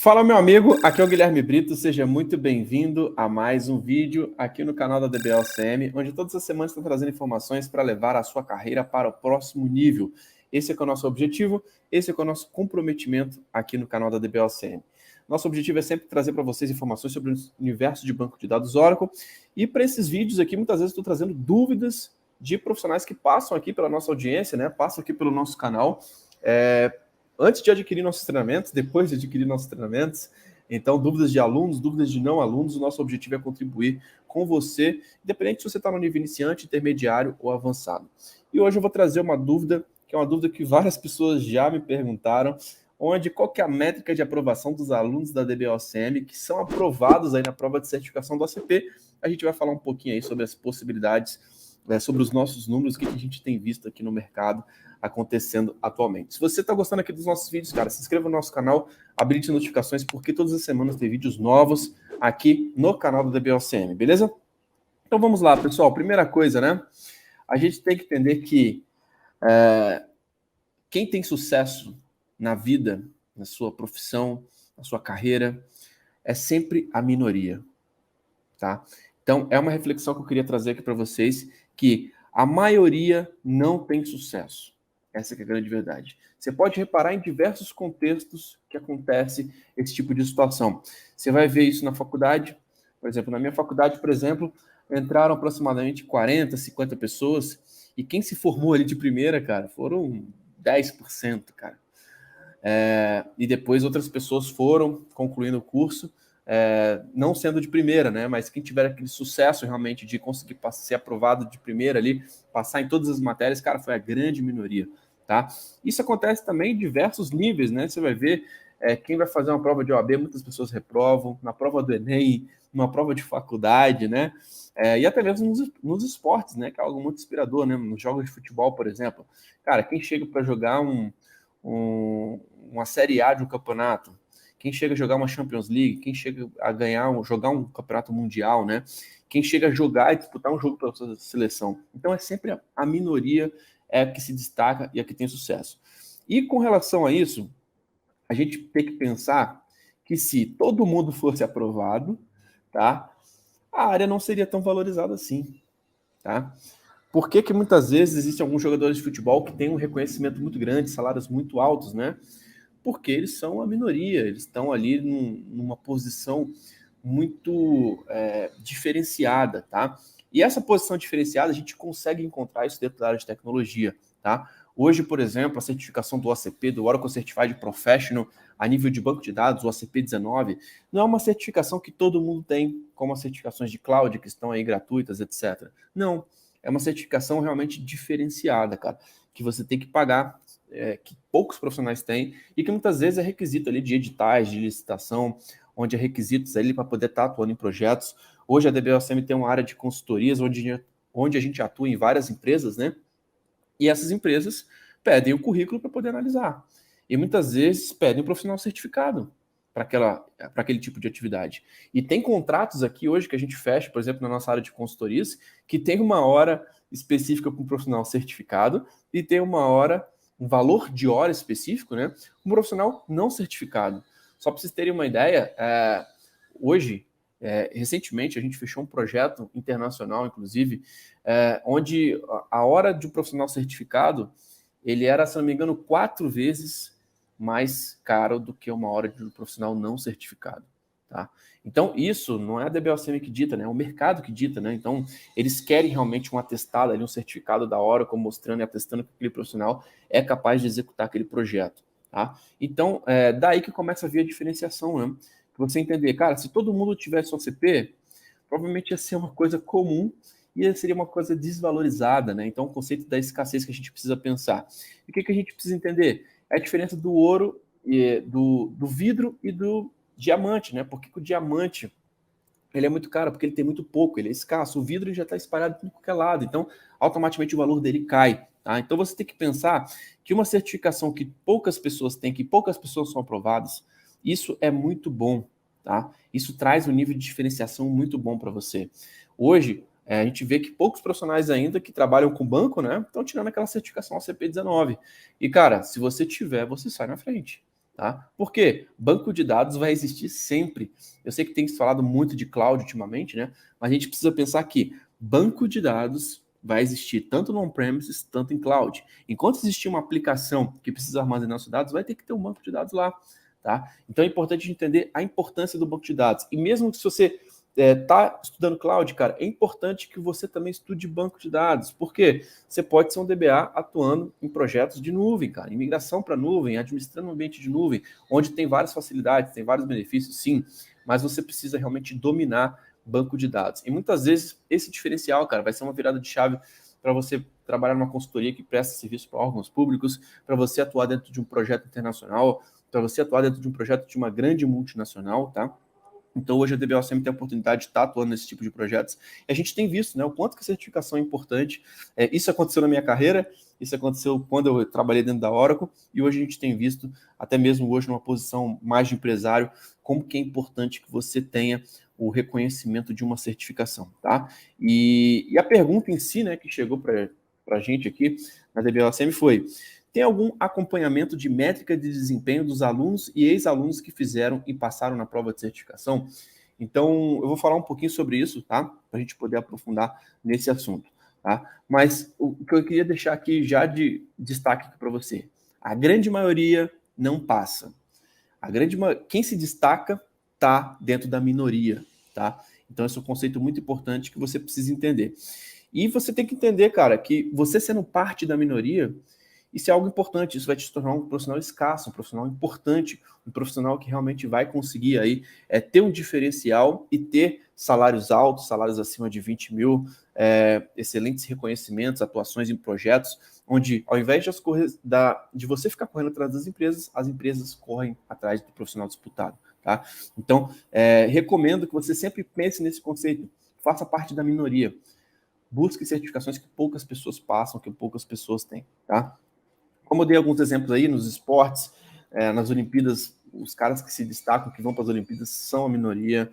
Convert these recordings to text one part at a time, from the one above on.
Fala, meu amigo, aqui é o Guilherme Brito, seja muito bem-vindo a mais um vídeo aqui no canal da DBLCM, onde todas as semanas estou trazendo informações para levar a sua carreira para o próximo nível. Esse é o nosso objetivo, esse é o nosso comprometimento aqui no canal da DBLCM. Nosso objetivo é sempre trazer para vocês informações sobre o universo de banco de dados Oracle, e para esses vídeos aqui, muitas vezes estou trazendo dúvidas de profissionais que passam aqui pela nossa audiência, né? Passam aqui pelo nosso canal, antes de adquirir nossos treinamentos, depois de adquirir nossos treinamentos. Então, dúvidas de alunos, dúvidas de não alunos, o nosso objetivo é contribuir com você, independente se você está no nível iniciante, intermediário ou avançado. E hoje eu vou trazer uma dúvida, que é uma dúvida que várias pessoas já me perguntaram, qual que é a métrica de aprovação dos alunos da DBOCM que são aprovados aí na prova de certificação do ACP. A gente vai falar um pouquinho aí sobre as possibilidades, sobre os nossos números, o que a gente tem visto aqui no mercado acontecendo atualmente. Se você está gostando aqui dos nossos vídeos, cara, se inscreva no nosso canal, habilite notificações, porque todas as semanas tem vídeos novos aqui no canal do DBOCM, beleza? Então vamos lá, pessoal. Primeira coisa, né? A gente tem que entender que quem tem sucesso na vida, na sua profissão, na sua carreira, é sempre a minoria, tá? Então, é uma reflexão que eu queria trazer aqui para vocês, que a maioria não tem sucesso. Essa que é a grande verdade. Você pode reparar em diversos contextos que acontece esse tipo de situação. Você vai ver isso na faculdade. Por exemplo, na minha faculdade, por exemplo, entraram aproximadamente 40, 50 pessoas, e quem se formou ali de primeira, cara, foram 10%, cara. E depois outras pessoas foram concluindo o curso, não sendo de primeira, né? Mas quem tiver aquele sucesso realmente de conseguir ser aprovado de primeira ali, passar em todas as matérias, cara, foi a grande minoria, tá? Isso acontece também em diversos níveis, né? Você vai ver quem vai fazer uma prova de OAB, muitas pessoas reprovam, na prova do Enem, numa prova de faculdade, né? E até mesmo nos esportes, né? Que é algo muito inspirador, né? Nos jogos de futebol, por exemplo. Cara, quem chega para jogar uma Série A de um campeonato, quem chega a jogar uma Champions League, quem chega a jogar um campeonato mundial, né? Quem chega a jogar e disputar um jogo pela sua seleção. Então é sempre a minoria que se destaca e a que tem sucesso. E com relação a isso, a gente tem que pensar que se todo mundo fosse aprovado, tá? A área não seria tão valorizada assim, tá? Por que muitas vezes existem alguns jogadores de futebol que têm um reconhecimento muito grande, salários muito altos, né? Porque eles são a minoria, eles estão ali numa posição muito diferenciada, tá? E essa posição diferenciada a gente consegue encontrar isso dentro da área de tecnologia, tá? Hoje, por exemplo, a certificação do OCP, do Oracle Certified Professional, a nível de banco de dados, o OCP 19, não é uma certificação que todo mundo tem, como as certificações de cloud, que estão aí gratuitas, etc. Não, é uma certificação realmente diferenciada, cara, que você tem que pagar, que poucos profissionais têm, e que muitas vezes é requisito ali de editais, de licitação, onde é requisitos ali para poder estar atuando em projetos. Hoje a DBOCM tem uma área de consultorias, onde a gente atua em várias empresas, né? E essas empresas pedem o currículo para poder analisar. E muitas vezes pedem um profissional certificado para aquele tipo de atividade. E tem contratos aqui hoje que a gente fecha, por exemplo, na nossa área de consultorias, que tem uma hora específica com um profissional certificado e tem uma hora, um valor de hora específico, né, com um profissional não certificado. Só para vocês terem uma ideia, hoje, recentemente, a gente fechou um projeto internacional, inclusive, onde a hora de um profissional certificado, ele era, se não me engano, 4 vezes mais caro do que uma hora de um profissional não certificado, tá? Então, isso não é a DBOCM que dita, né? É o mercado que dita, né? Então, eles querem realmente um atestado ali, um certificado da Oracle, mostrando e atestando que aquele profissional é capaz de executar aquele projeto, tá? Então, daí que começa a vir a diferenciação, né? Você entender, cara, se todo mundo tivesse um OCP, provavelmente ia ser uma coisa comum e seria uma coisa desvalorizada, né? Então, o conceito da escassez que a gente precisa pensar. E o que a gente precisa entender? É a diferença do ouro, do vidro e do diamante, né? Por que o diamante ele é muito caro? Porque ele tem muito pouco, ele é escasso. O vidro já está espalhado por qualquer lado, então automaticamente o valor dele cai. Tá? Então você tem que pensar que uma certificação que poucas pessoas têm, que poucas pessoas são aprovadas, isso é muito bom. Tá? Isso traz um nível de diferenciação muito bom para você. Hoje, a gente vê que poucos profissionais ainda que trabalham com banco, né, estão tirando aquela certificação CP19. E, cara, se você tiver, você sai na frente. tá? Por quê? Banco de dados vai existir sempre. Eu sei que tem se falado muito de cloud ultimamente, né? Mas a gente precisa pensar que banco de dados vai existir tanto no on-premises, tanto em cloud. Enquanto existir uma aplicação que precisa armazenar seus dados, vai ter que ter um banco de dados lá, tá? Então é importante entender a importância do banco de dados. E mesmo que se você está estudando cloud, cara, é importante que você também estude banco de dados. Por quê? Você pode ser um DBA atuando em projetos de nuvem, cara, em migração para nuvem, administrando um ambiente de nuvem, onde tem várias facilidades, tem vários benefícios, sim, mas você precisa realmente dominar banco de dados. E muitas vezes esse diferencial, cara, vai ser uma virada de chave para você trabalhar numa consultoria que presta serviço para órgãos públicos, para você atuar dentro de um projeto internacional, para você atuar dentro de um projeto de uma grande multinacional, tá? Então, hoje a DBOCM tem a oportunidade de estar atuando nesse tipo de projetos. E a gente tem visto, né, o quanto que a certificação é importante. Isso aconteceu na minha carreira, isso aconteceu quando eu trabalhei dentro da Oracle, e hoje a gente tem visto, até mesmo hoje numa posição mais de empresário, como que é importante que você tenha o reconhecimento de uma certificação, tá? E a pergunta em si, né, que chegou para a gente aqui na DBOCM foi: tem algum acompanhamento de métrica de desempenho dos alunos e ex-alunos que fizeram e passaram na prova de certificação? Então, eu vou falar um pouquinho sobre isso, tá? Para a gente poder aprofundar nesse assunto, tá? Mas o que eu queria deixar aqui já de destaque para você: a grande maioria não passa. Quem se destaca está dentro da minoria, tá? Então, esse é um conceito muito importante que você precisa entender. E você tem que entender, cara, que você sendo parte da minoria, isso é algo importante, isso vai te tornar um profissional escasso, um profissional importante, um profissional que realmente vai conseguir aí ter um diferencial e ter salários altos, salários acima de 20 mil, excelentes reconhecimentos, atuações em projetos, onde ao invés de você ficar correndo atrás das empresas, as empresas correm atrás do profissional disputado. Tá? Então, recomendo que você sempre pense nesse conceito, faça parte da minoria, busque certificações que poucas pessoas passam, que poucas pessoas têm, tá? Como eu dei alguns exemplos aí nos esportes, nas Olimpíadas, os caras que se destacam, que vão para as Olimpíadas, são a minoria.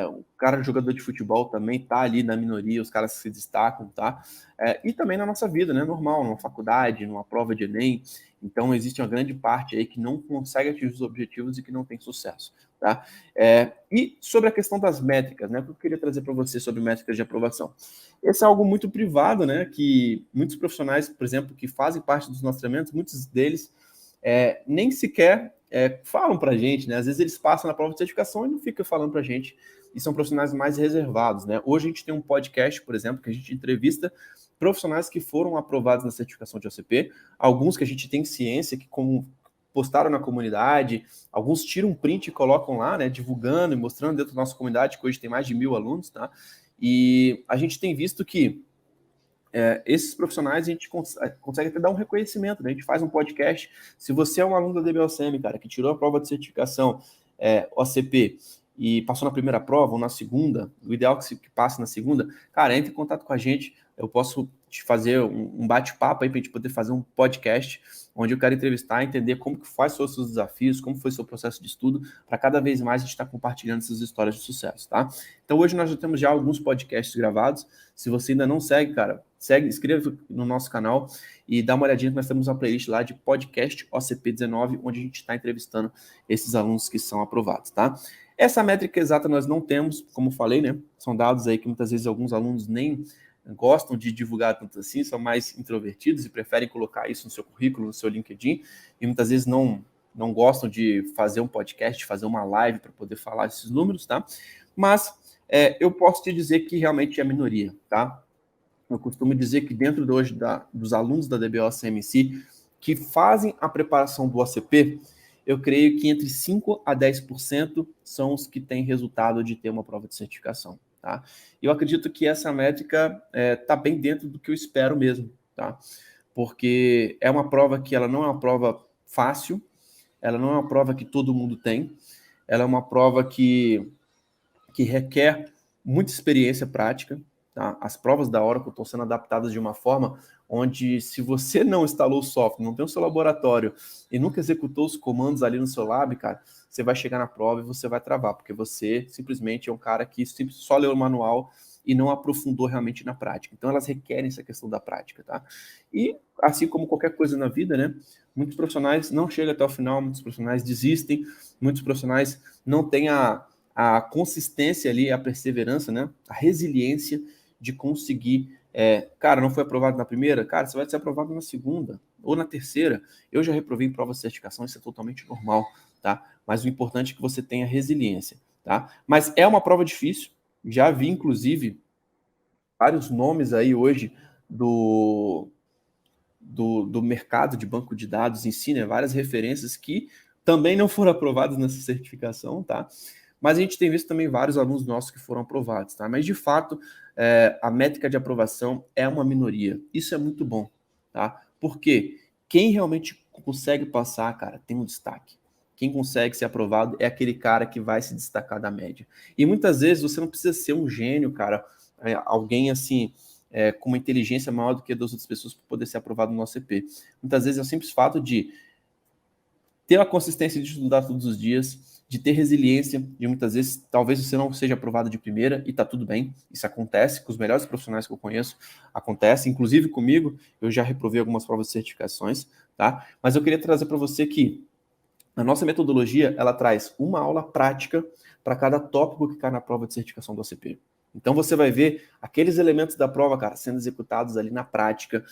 O cara jogador de futebol também está ali na minoria, os caras que se destacam, tá? E também na nossa vida, né? Normal, numa faculdade, numa prova de Enem. Então, existe uma grande parte aí que não consegue atingir os objetivos e que não tem sucesso, tá? E sobre a questão das métricas, né? O que eu queria trazer para você sobre métricas de aprovação. Esse é algo muito privado, né? Que muitos profissionais, por exemplo, que fazem parte dos nossos treinamentos, muitos deles nem sequer falam para a gente, né? Às vezes eles passam na prova de certificação e não ficam falando para a gente. E são profissionais mais reservados, né? Hoje a gente tem um podcast, por exemplo, que a gente entrevista profissionais que foram aprovados na certificação de OCP, alguns que a gente tem ciência que postaram na comunidade, alguns tiram um print e colocam lá, né? Divulgando e mostrando dentro da nossa comunidade, que hoje tem mais de 1.000 alunos, tá? E a gente tem visto que esses profissionais a gente consegue até dar um reconhecimento, né? A gente faz um podcast. Se você é um aluno da DBOCM, cara, que tirou a prova de certificação OCP e passou na primeira prova ou na segunda, o ideal é que passe na segunda, cara, entre em contato com a gente. Eu posso te fazer um bate-papo aí para a gente poder fazer um podcast onde eu quero entrevistar, entender como que faz os seus desafios, como foi o seu processo de estudo, para cada vez mais a gente estar compartilhando essas histórias de sucesso, tá? Então hoje nós já temos já alguns podcasts gravados. Se você ainda não segue, cara, inscreva no nosso canal e dá uma olhadinha que nós temos uma playlist lá de podcast OCP19, onde a gente está entrevistando esses alunos que são aprovados, tá? Essa métrica exata nós não temos, como falei, né? São dados aí que muitas vezes alguns alunos nem gostam de divulgar tanto assim, são mais introvertidos e preferem colocar isso no seu currículo, no seu LinkedIn, e muitas vezes não gostam de fazer um podcast, fazer uma live para poder falar esses números, tá? Mas eu posso te dizer que realmente é a minoria, tá? Eu costumo dizer que dentro de hoje dos alunos da DBOCMC que fazem a preparação do OCP, eu creio que entre 5% a 10% são os que têm resultado de ter uma prova de certificação. Tá? Eu acredito que essa métrica está bem dentro do que eu espero mesmo, tá? Porque é uma prova que ela não é uma prova fácil, ela não é uma prova que todo mundo tem, ela é uma prova que requer muita experiência prática. Tá? As provas da Oracle estão sendo adaptadas de uma forma onde, se você não instalou o software, não tem o seu laboratório e nunca executou os comandos ali no seu lab, cara, você vai chegar na prova e você vai travar, porque você simplesmente é um cara que só leu o manual e não aprofundou realmente na prática. Então, elas requerem essa questão da prática, tá? E, assim como qualquer coisa na vida, né? Muitos profissionais não chegam até o final, muitos profissionais desistem, muitos profissionais não têm a consistência ali, a perseverança, né? A resiliência de conseguir... cara, não foi aprovado na primeira? Cara, você vai ser aprovado na segunda ou na terceira. Eu já reprovei em prova de certificação, isso é totalmente normal, tá? Mas o importante é que você tenha resiliência, tá? Mas é uma prova difícil. Já vi, inclusive, vários nomes aí hoje do mercado de banco de dados em si, né? Várias referências que também não foram aprovadas nessa certificação, tá? Mas a gente tem visto também vários alunos nossos que foram aprovados, tá? Mas, de fato, a métrica de aprovação é uma minoria. Isso é muito bom, tá? Porque quem realmente consegue passar, cara, tem um destaque. Quem consegue ser aprovado é aquele cara que vai se destacar da média. E muitas vezes você não precisa ser um gênio, cara, alguém assim, com uma inteligência maior do que a das outras pessoas para poder ser aprovado no nosso EP. Muitas vezes é o simples fato de ter a consistência de estudar todos os dias, de ter resiliência, de muitas vezes, talvez você não seja aprovado de primeira, e tá tudo bem, isso acontece com os melhores profissionais que eu conheço, acontece, inclusive comigo, eu já reprovei algumas provas de certificações, tá? Mas eu queria trazer para você que a nossa metodologia, ela traz uma aula prática para cada tópico que cai na prova de certificação do OCP. Então você vai ver aqueles elementos da prova, cara, sendo executados ali na prática,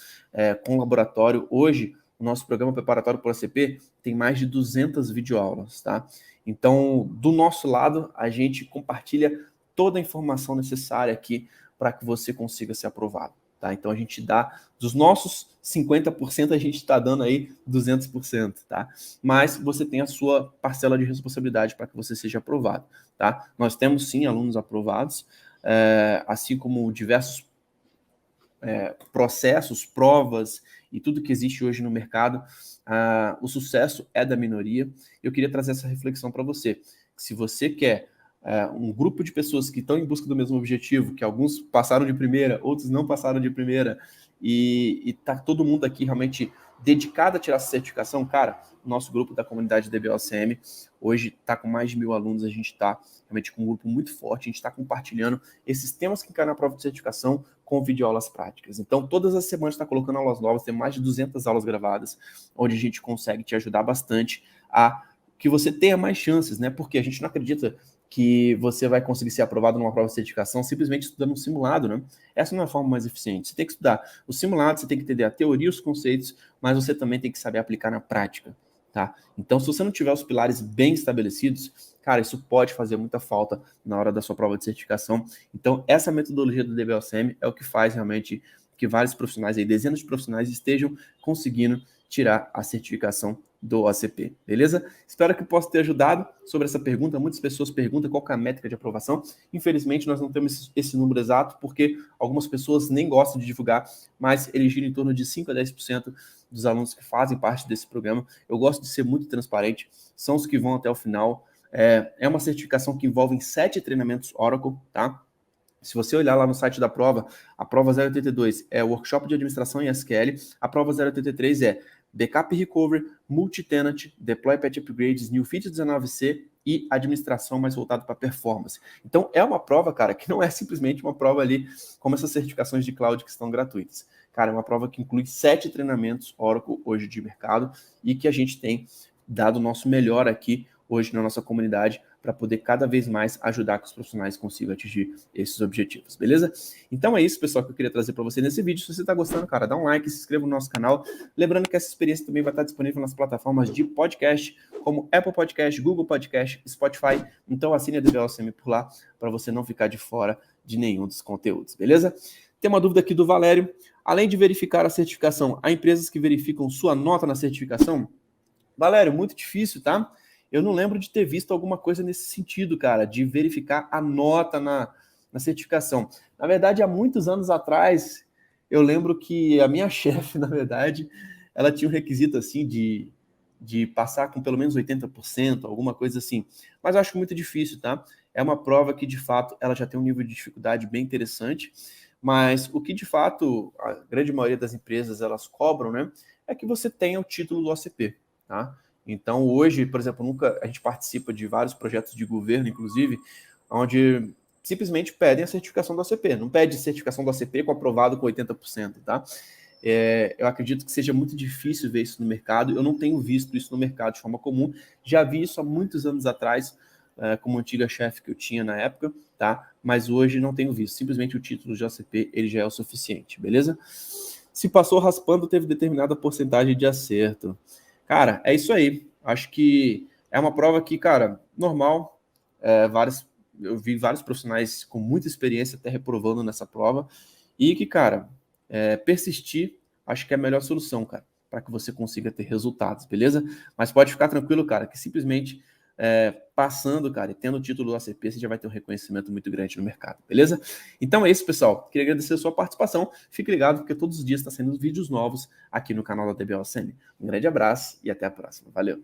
com laboratório. Hoje, o nosso programa preparatório para o OCP tem mais de 200 videoaulas, tá? Então, do nosso lado, a gente compartilha toda a informação necessária aqui para que você consiga ser aprovado. Tá? Então a gente dá, dos nossos 50%, a gente está dando aí 200%, tá? Mas você tem a sua parcela de responsabilidade para que você seja aprovado, tá? Nós temos sim alunos aprovados, assim como diversos processos, provas e tudo que existe hoje no mercado. O sucesso é da minoria. Eu queria trazer essa reflexão para você. Se você quer um grupo de pessoas que estão em busca do mesmo objetivo, que alguns passaram de primeira, outros não passaram de primeira, e tá todo mundo aqui realmente dedicado a tirar essa certificação, cara, o nosso grupo da comunidade DBOCM hoje está com mais de 1.000 alunos, a gente está realmente com um grupo muito forte, a gente está compartilhando esses temas que caem na prova de certificação com videoaulas práticas. Então, todas as semanas está colocando aulas novas, tem mais de 200 aulas gravadas, onde a gente consegue te ajudar bastante a que você tenha mais chances, né? Porque a gente não acredita que você vai conseguir ser aprovado numa prova de certificação simplesmente estudando um simulado, né? Essa não é a forma mais eficiente. Você tem que estudar o simulado, você tem que entender a teoria, os conceitos, mas você também tem que saber aplicar na prática, tá? Então, se você não tiver os pilares bem estabelecidos, cara, isso pode fazer muita falta na hora da sua prova de certificação. Então, essa metodologia do DBOCM é o que faz realmente que vários profissionais, aí, dezenas de profissionais, estejam conseguindo tirar a certificação do OCP, beleza? Espero que possa ter ajudado sobre essa pergunta. Muitas pessoas perguntam qual é a métrica de aprovação. Infelizmente, nós não temos esse número exato, porque algumas pessoas nem gostam de divulgar, mas ele gira em torno de 5 a 10% dos alunos que fazem parte desse programa. Eu gosto de ser muito transparente, são os que vão até o final. É uma certificação que envolve 7 treinamentos Oracle, tá? Se você olhar lá no site da prova, a prova 082 é o Workshop de Administração em SQL, a prova 083 é Backup Recovery, Multi-Tenant, Deploy Patch Upgrades, New Feature 19c e Administração mais voltado para Performance. Então, é uma prova, cara, que não é simplesmente uma prova ali como essas certificações de cloud que estão gratuitas. Cara, é uma prova que inclui 7 treinamentos Oracle hoje de mercado e que a gente tem dado o nosso melhor aqui hoje na nossa comunidade para poder cada vez mais ajudar que os profissionais consigam atingir esses objetivos, beleza? Então é isso, pessoal, que eu queria trazer para você nesse vídeo. Se você está gostando, cara, dá um like, se inscreva no nosso canal. Lembrando que essa experiência também vai estar disponível nas plataformas de podcast, como Apple Podcast, Google Podcast, Spotify. Então assine a DBOCM por lá para você não ficar de fora de nenhum dos conteúdos, beleza? Tem uma dúvida aqui do Valério. Além de verificar a certificação, há empresas que verificam sua nota na certificação? Valério, muito difícil, tá? Eu não lembro de ter visto alguma coisa nesse sentido, cara, de verificar a nota na certificação. Na verdade, há muitos anos atrás, eu lembro que a minha chefe, na verdade, ela tinha um requisito assim de passar com pelo menos 80%, alguma coisa assim. Mas eu acho muito difícil, tá? É uma prova que, de fato, ela já tem um nível de dificuldade bem interessante, mas o que, de fato, a grande maioria das empresas, elas cobram, né, é que você tenha o título do OCP, tá? Então, hoje, por exemplo, a gente participa de vários projetos de governo, inclusive, onde simplesmente pedem a certificação do ACP. Não pede certificação do ACP com aprovado com 80%, tá? Eu acredito que seja muito difícil ver isso no mercado. Eu não tenho visto isso no mercado de forma comum. Já vi isso há muitos anos atrás, como antiga chefe que eu tinha na época, tá? Mas hoje não tenho visto. Simplesmente o título de ACP, ele já é o suficiente, beleza? Se passou raspando, teve determinada porcentagem de acerto. Cara, é isso aí. Acho que é uma prova que, cara, normal. Eu vi vários profissionais com muita experiência até reprovando nessa prova. E que, cara, persistir, acho que é a melhor solução, cara, para que você consiga ter resultados, beleza? Mas pode ficar tranquilo, cara, que simplesmente passando, cara, e tendo o título do ACP, você já vai ter um reconhecimento muito grande no mercado, beleza? Então é isso, pessoal. Queria agradecer a sua participação. Fique ligado, porque todos os dias está saindo vídeos novos aqui no canal da DBOSM. Um grande abraço e até a próxima. Valeu!